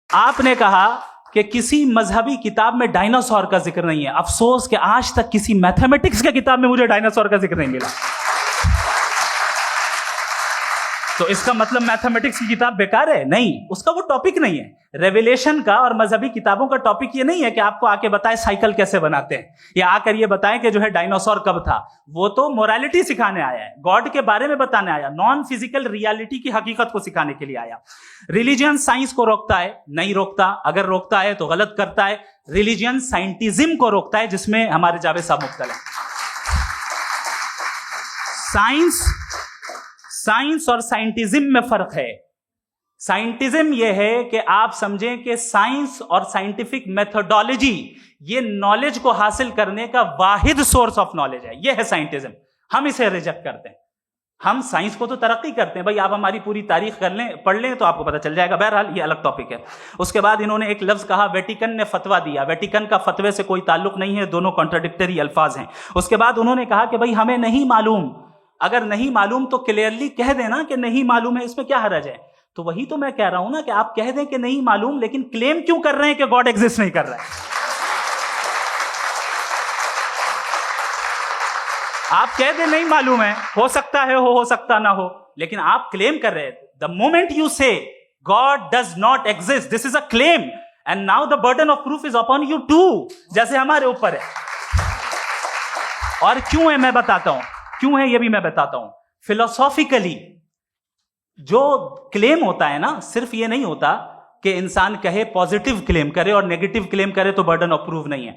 آپ نے کہا کہ کسی مذہبی کتاب میں ڈائناسور کا ذکر نہیں ہے. افسوس کہ آج تک کسی میتھمیٹکس کی کتاب میں مجھے ڈائناسور کا ذکر نہیں ملا. تو اس کا مطلب میتھمیٹکس کی کتاب بیکار ہے؟ نہیں, اس کا وہ ٹاپک نہیں ہے. ریویلیشن کا اور مذہبی کتابوں کا ٹاپک یہ نہیں ہے کہ آپ کو آ کے بتائے سائیکل کیسے بناتے ہیں, یا آ کر یہ بتائیں کہ جو ہے ڈائناسور کب تھا. وہ تو مورالٹی سکھانے آیا ہے, گاڈ کے بارے میں بتانے آیا, نان فزیکل ریالٹی کی حقیقت کو سکھانے کے لیے آیا. ریلیجن سائنس کو روکتا ہے؟ نہیں روکتا. اگر روکتا ہے تو غلط کرتا ہے. ریلیجن سائنٹزم کو روکتا ہے, جس میں ہمارے جاوید صاحب مبتلا ہیں. سائنس اور سائنٹزم میں فرق ہے. سائنٹزم یہ ہے کہ آپ سمجھیں کہ سائنس اور سائنٹیفک میتھڈالوجی یہ نالج کو حاصل کرنے کا واحد سورس آف نالج ہے. یہ ہے سائنٹزم. ہم اسے ریجیکٹ کرتے ہیں. ہم سائنس کو تو ترقی کرتے ہیں. بھائی آپ ہماری پوری تاریخ کر لیں, پڑھ لیں تو آپ کو پتہ چل جائے گا. بہرحال یہ الگ ٹاپک ہے. اس کے بعد انہوں نے ایک لفظ کہا, ویٹیکن نے فتویٰ دیا. ویٹیکن کا فتوے سے کوئی تعلق نہیں ہے, دونوں کانٹراڈکٹری الفاظ ہیں. اس کے بعد انہوں نے کہا کہ بھائی ہمیں نہیں معلوم. اگر نہیں معلوم تو کلیئرلی کہہ دینا کہ نہیں معلوم ہے, اس میں کیا حرج ہے. تو وہی تو میں کہہ رہا ہوں نا کہ آپ کہہ دیں کہ نہیں معلوم, لیکن کلیم کیوں کر رہے ہیں کہ گاڈ ایگزسٹ نہیں کر رہا ہے. آپ کہہ دیں نہیں معلوم ہے, ہو سکتا ہے ہو سکتا نہ ہو, لیکن آپ کلیم کر رہے ہیں. دا مومنٹ یو سے God does not exist, this is a claim, and now the burden of proof is upon you too, جیسے ہمارے اوپر ہے. اور کیوں ہے میں بتاتا ہوں, کیوں ہے یہ بھی میں بتاتا ہوں. فلسافیکلی جو کلیم ہوتا ہے نا, صرف یہ نہیں ہوتا کہ انسان کہے پازیٹیو کلیم کرے اور نیگیٹو کلیم کرے تو برڈن آف پروف نہیں ہے.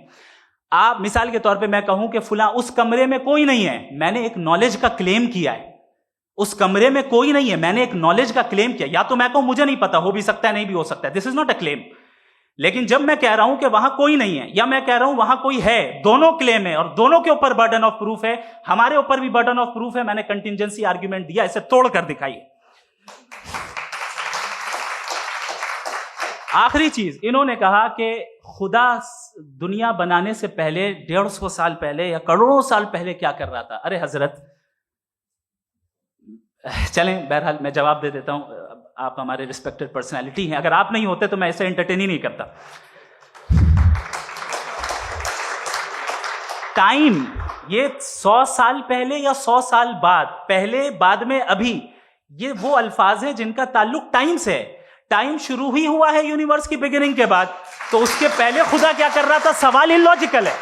آپ مثال کے طور پہ میں کہوں کہ فلاں اس کمرے میں کوئی نہیں ہے, میں نے ایک نالج کا کلیم کیا ہے. اس کمرے میں کوئی نہیں ہے, میں نے ایک نالج کا کلیم کیا. یا تو میں کہوں مجھے نہیں پتا, ہو بھی سکتا ہے نہیں بھی ہو سکتا ہے, دس از ناٹ اے کلیم. لیکن جب میں کہہ رہا ہوں کہ وہاں کوئی نہیں ہے, یا میں کہہ رہا ہوں وہاں کوئی ہے, دونوں کلیم ہے اور دونوں کے اوپر برڈن آف پروف ہے. ہمارے اوپر بھی برڈن آف پروف ہے. میں نے کنٹینجنسی آرگیومنٹ دیا, اسے توڑ کر دکھائیے. آخری چیز, انہوں نے کہا کہ خدا دنیا بنانے سے پہلے 150 سال پہلے یا کروڑوں سال پہلے کیا کر رہا تھا. ارے حضرت, چلیں بہرحال میں جواب دے دیتا ہوں. آپ ہمارے ریسپیکٹڈ پرسنالٹی ہیں, اگر آپ نہیں ہوتے تو میں اسے انٹرٹین ہی نہیں کرتا. ٹائم, یہ 100 سال پہلے یا 100 سال بعد, پہلے بعد میں ابھی, یہ وہ الفاظ ہیں جن کا تعلق ٹائم سے ہے. ٹائم شروع ہی ہوا ہے یونیورس کی بگننگ کے بعد, تو اس کے پہلے خدا کیا کر رہا تھا؟ سوال ہی لاجیکل ہے,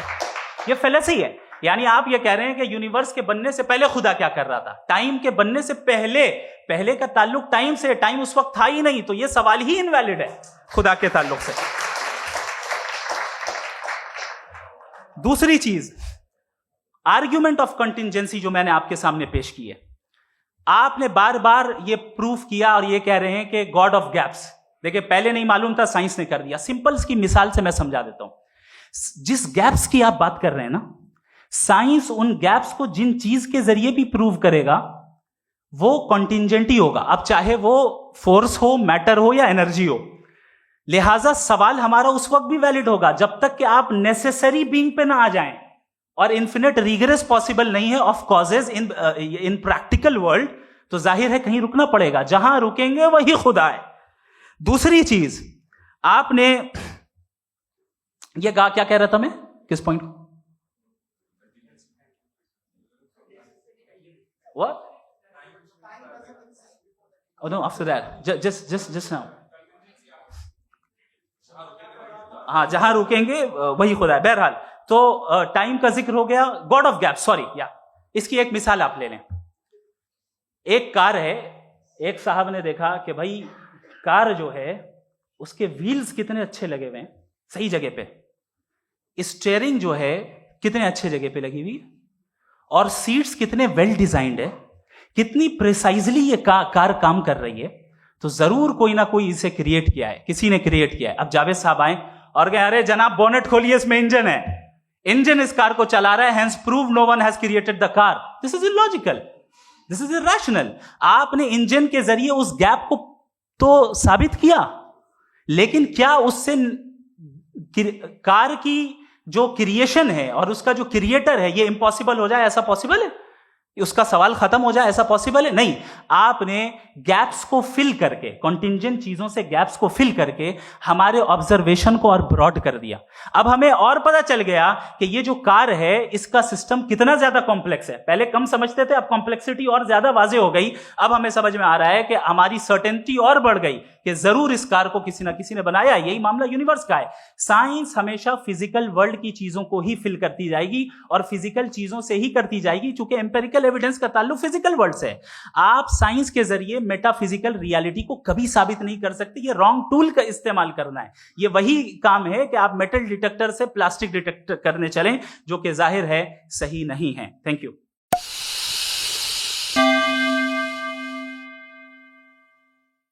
یہ فیلسی ہے. یعنی آپ یہ کہہ رہے ہیں کہ یونیورس کے بننے سے پہلے خدا کیا کر رہا تھا؟ ٹائم کے بننے سے پہلے, پہلے کا تعلق ٹائم سے, ٹائم اس وقت تھا ہی نہیں, تو یہ سوال ہی انویلڈ ہے خدا کے تعلق سے. دوسری چیز, آرگیومنٹ آف کنٹینجنسی جو میں نے آپ کے سامنے پیش کی ہے, آپ نے بار بار یہ پروف کیا اور یہ کہہ رہے ہیں کہ گاڈ آف گیپس. دیکھیں پہلے نہیں معلوم تھا, سائنس نے کر دیا. سمپلس کی مثال سے میں سمجھا دیتا ہوں. جس گیپس کی آپ بات کر رہے ہیں نا, سائنس ان گیپس کو جن چیز کے ذریعے بھی پروو کرے گا وہ کنٹینجنٹ ہی ہوگا, اب چاہے وہ فورس ہو, میٹر ہو یا انرجی ہو. لہٰذا سوال ہمارا اس وقت بھی ویلڈ ہوگا جب تک کہ آپ نیسیسری بینگ پہ نہ آ جائیں, اور انفینٹ ریگریس پاسبل نہیں ہے of causes in practical world, تو ظاہر ہے کہیں رکنا پڑے گا. جہاں رکیں گے وہی خدا ہے. دوسری چیز, آپ نے یہ کہا, کیا کہہ رہا تھا میں, کس پوائنٹ کو؟ What? Oh no, after that. Just now. ہاں, جہاں رکیں گے وہی خدا ہے. بہرحال تو ٹائم کا ذکر ہو گیا. گاڈ آف گیپ, سوری, یا اس کی ایک مثال آپ لے لیں. ایک کار ہے, ایک صاحب نے دیکھا کہ بھائی کار جو ہے اس کے ویلز کتنے اچھے لگے ہوئے ہیں, صحیح جگہ پہ. اسٹیئرنگ جو ہے کتنے اچھے جگہ پہ لگی ہوئی, اور سیٹس کتنے ویل ڈیزائنڈ ہے, کتنی پریسائزلی یہ کار کام کر رہی ہے. تو ضرور کوئی نہ کوئی اسے کریٹ کیا ہے, کسی نے کریٹ کیا ہے. اب جاوید صاحب آئیں اور کہیں ارے جناب بونٹ کھولیے, اس میں انجن ہے, انجن اس کار کو چلا رہا ہے, hence prove no one has created the car. This is illogical, this is irrational. آپ نے انجن کے ذریعے اس گیپ کو تو ثابت کیا, لیکن کیا اس سے کار کی جو کریشن ہے اور اس کا جو کریٹر ہے یہ امپاسبل ہو جائے؟ ایسا پاسبل ہے؟ اس کا سوال ختم ہو جائے، ایسا پاسبل ہے؟ نہیں. آپ نے گیپس کو فل کر کے، کنٹینجنٹ چیزوں سے گیپس کو فل کر کے ہمارے آبزرویشن کو اور براڈ کر دیا. اب ہمیں اور پتا چل گیا کہ یہ جو کار ہے اس کا سسٹم کتنا زیادہ کمپلیکس ہے. پہلے کم سمجھتے تھے، اب کمپلیکسٹی اور زیادہ واضح ہو گئی. اب ہمیں سمجھ میں آ رہا ہے کہ ہماری سرٹنٹی اور بڑھ گئی کہ ضرور اس کار کو کسی نہ کسی نے بنایا. یہی معاملہ یونیورس کا ہے. سائنس ہمیشہ فزیکل ورلڈ کی چیزوں کو ہی فل کرتی جائے گی اور فزیکل چیزوں سے ہی کرتی جائے گی، چونکہ امپیریکل ایویڈنس کا تعلق فزیکل ورلڈ سے ہے. آپ سائنس کے ذریعے میٹا فزیکل ریالٹی کو کبھی ثابت نہیں کر سکتے. یہ رانگ ٹول کا استعمال کرنا ہے. یہ وہی کام ہے کہ آپ میٹل ڈیٹیکٹر سے پلاسٹک ڈیٹیکٹر کرنے چلیں، جو کہ ظاہر ہے صحیح نہیں ہے. Thank you.